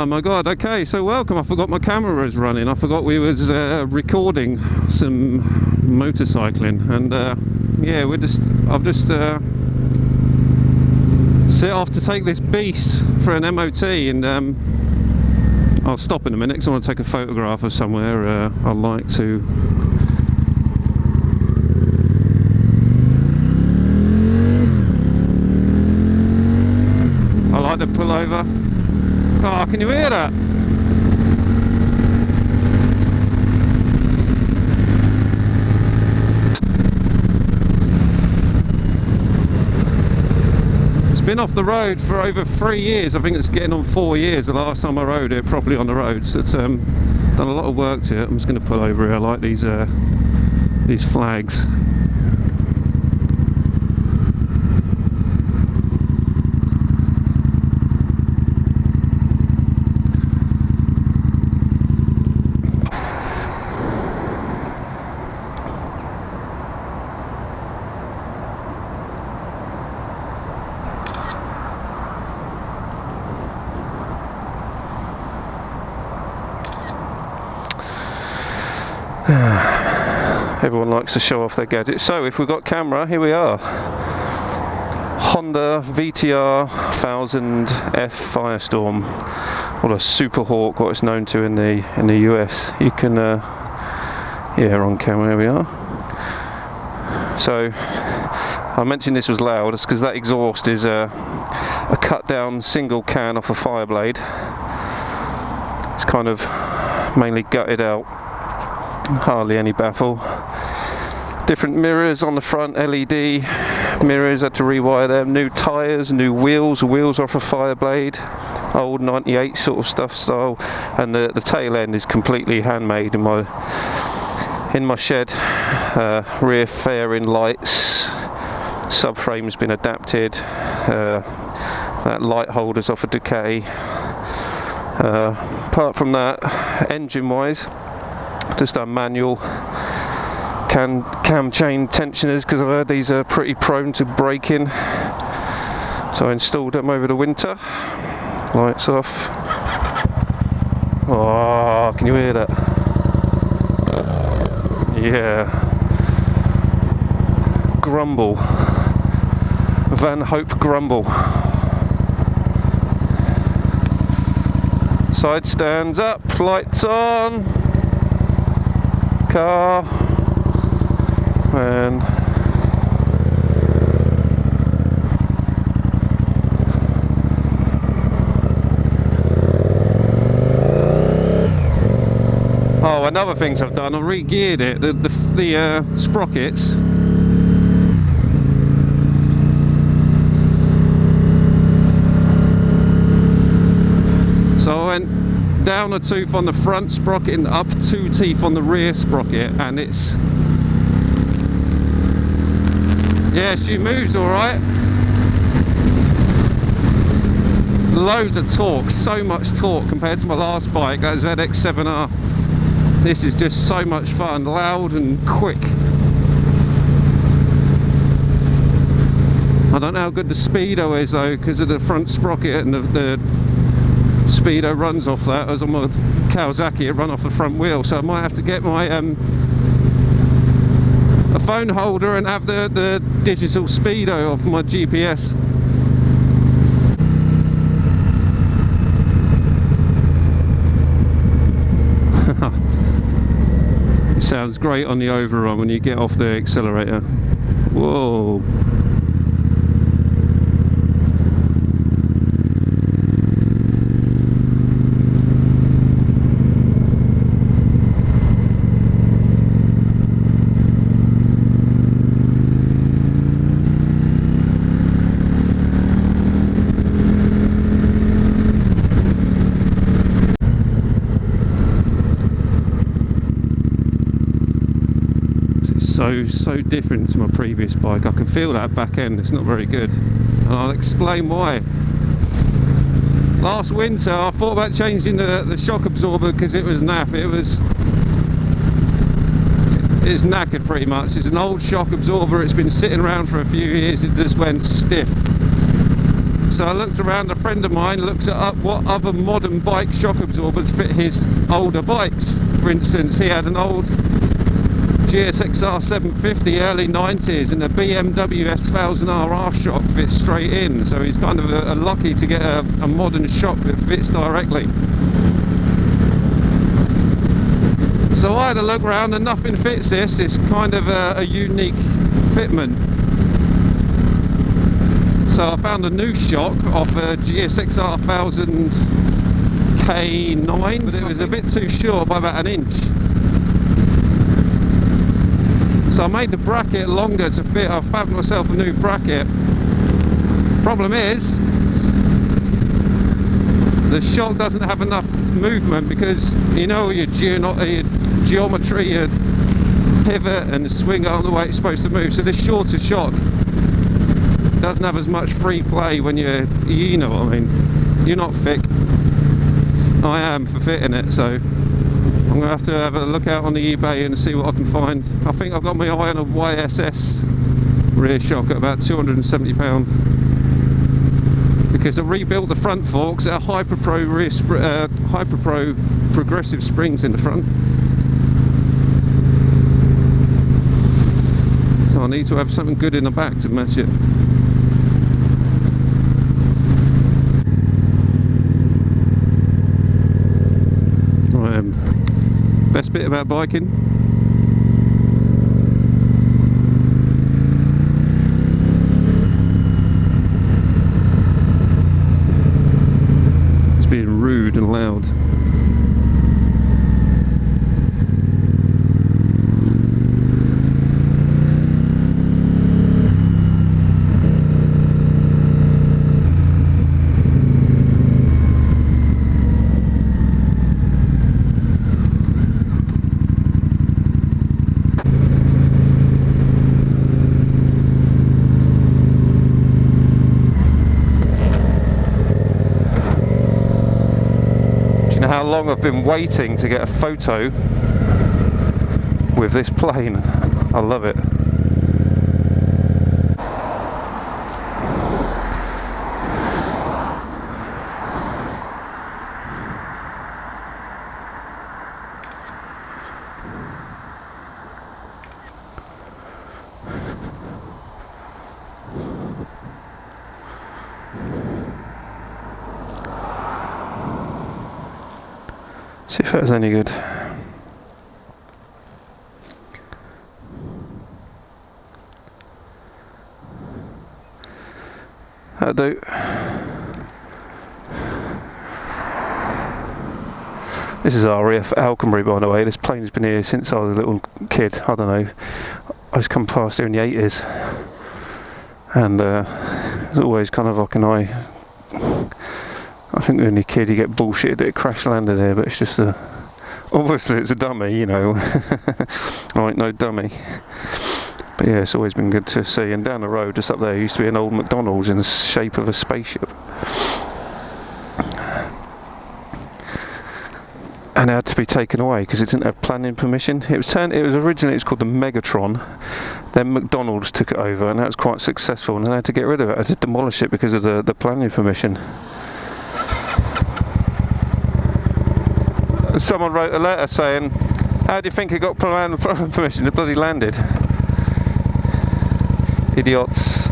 Oh my god, okay, so welcome. I forgot my camera was running. I forgot we was recording some motorcycling, and yeah, I've just set off to take this beast for an MOT, and I'll stop in a minute because I want to take a photograph of somewhere I like to. I like to pull over. Oh, can you hear that? It's been off the road for over 3 years. I think it's getting on 4 years. The last time I rode it properly on the roads. It's done a lot of work to it. I'm just going to pull over here. I like these flags. Everyone likes to show off their gadgets. So if we've got camera, here we are. Honda VTR 1000F Firestorm, or a Super Hawk, what it's known to in the US. You can yeah, on camera, here we are. So I mentioned this was loud. It's because that exhaust is a cut down single can off a Fireblade. It's kind of mainly gutted out. Hardly any baffle. Different mirrors on the front, LED mirrors, had to rewire them. New tyres, new wheels. The wheels are off a Fireblade, old 98 sort of stuff style, and the tail end is completely handmade in my shed. Rear fairing lights, subframe's been adapted. That light holder's off a Ducati. Apart from that, engine wise, just a manual cam chain tensioners, because I've heard these are pretty prone to breaking, so I installed them over the winter. Lights off. Oh, can you hear that? Yeah. Grumble. Van Hope grumble. Side stands up, lights on. Car. And oh, another things I've done, I re-geared it, the sprockets. So I went down a tooth on the front sprocket and up 2 teeth on the rear sprocket, and it's, yeah, she moves alright. Loads of torque, so much torque compared to my last bike, that ZX7R. This is just so much fun, loud and quick. I don't know how good the speedo is though, because of the front sprocket, and the speedo runs off that. As on my Kawasaki, it run off the front wheel, so I might have to get my a phone holder and have the digital speedo off my GPS. It sounds great on the overrun when you get off the accelerator. Whoa. So different to my previous bike. I can feel that back end, it's not very good, and I'll explain why. Last winter I thought about changing the shock absorber because it was naff. It's knackered pretty much. It's an old shock absorber, it's been sitting around for a few years, it just went stiff. So I looked around, a friend of mine looks at what other modern bike shock absorbers fit his older bikes. For instance, he had an old GSXR 750 early 90s and a BMW S1000RR shock fits straight in, so he's kind of lucky to get a modern shock that fits directly. So I had a look around and nothing fits this. It's kind of a unique fitment. So I found a new shock off a GSXR 1000 K9, but it was a bit too short by about an inch. So I made the bracket longer to fit. I found myself a new bracket. Problem is, the shock doesn't have enough movement because you know your geometry, your pivot and swing arm the way it's supposed to move. So this shorter shock doesn't have as much free play when you know what I mean. You're not thick. I am for fitting it, so I'm going to have a look out on the eBay and see what I can find. I think I've got my eye on a YSS rear shock at about £270 because I rebuilt the front forks at a Hyperpro progressive springs in the front. So I need to have something good in the back to match it. Best bit about biking, it's being rude and loud. How long I've been waiting to get a photo with this plane. I love it. See if that was any good. That'll do. This is RAF Alconbury, by the way. This plane's been here since I was a little kid. I don't know. I just come past here in the 80s. And it's always kind of like an eye. I think when you're a kid you get bullshitted that it crash landed here, but it's just obviously it's a dummy, you know. I ain't no dummy. But yeah, it's always been good to see. And down the road, just up there, used to be an old McDonald's in the shape of a spaceship. And it had to be taken away because it didn't have planning permission. It was originally called the Megatron. Then McDonald's took it over, and that was quite successful. And then they had to get rid of it. They had to demolish it because of the planning permission. Someone wrote a letter saying, "How do you think it got planning permission? It bloody landed." Idiots.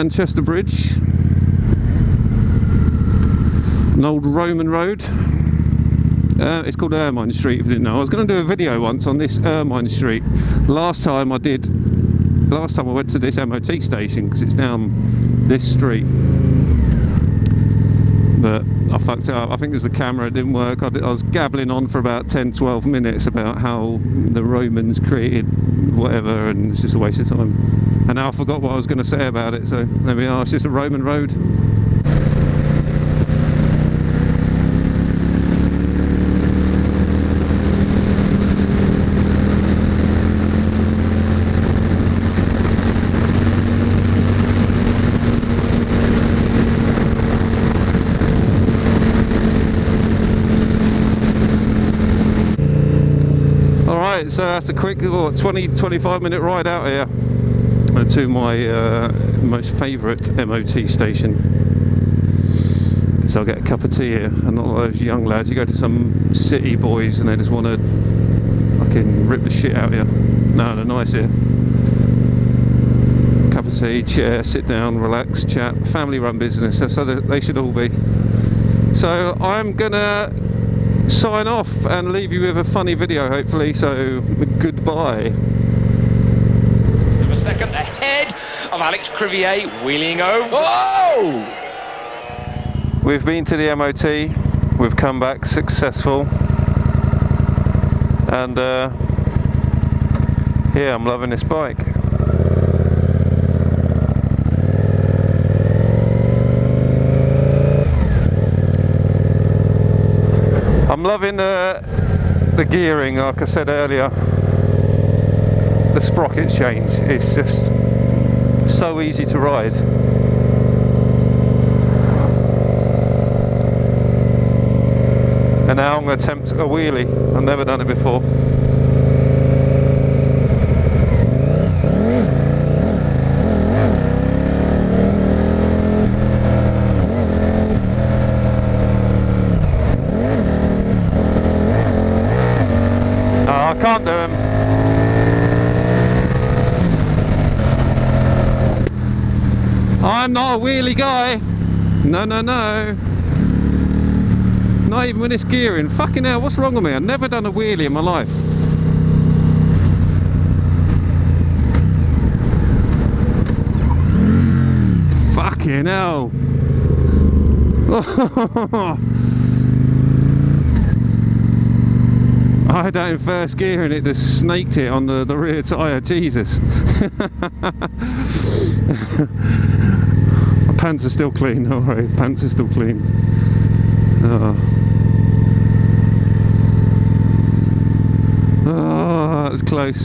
Manchester Bridge, an old Roman road. It's called Ermine Street, if you didn't know. I was going to do a video once on this Ermine Street. Last time I went to this MOT station, because it's down this street. But I fucked it up. I think it was the camera, it didn't work. I was gabbling on for about 10-12 minutes about how the Romans created whatever, and it's just a waste of time. And now I forgot what I was going to say about it, so there we are. It's just a Roman road. So that's a quick 20-25 minute ride out here to my most favourite MOT station. So I'll get a cup of tea here, and not like those young lads. You go to some city boys and they just want to fucking rip the shit out of you. No, they're nice here. Cup of tea, chair, sit down, relax, chat. Family run business, that's how they should all be. So I'm gonna sign off and leave you with a funny video, hopefully. So goodbye. A second ahead of Alex Crivier, wheeling over. Oh! We've been to the MOT, we've come back successful, and yeah, I'm loving this bike. I'm loving the gearing, like I said earlier. The sprocket change, it's just so easy to ride. And now I'm going to attempt a wheelie. I've never done it before. I can't do them. I'm not a wheelie guy. No, no, no. Not even when it's gearing. Fucking hell, what's wrong with me? I've never done a wheelie in my life. Fucking hell. I had that in first gear and it just snaked it on the rear tyre. Jesus. My pants are still clean, don't worry, pants are still clean. Oh, that was close.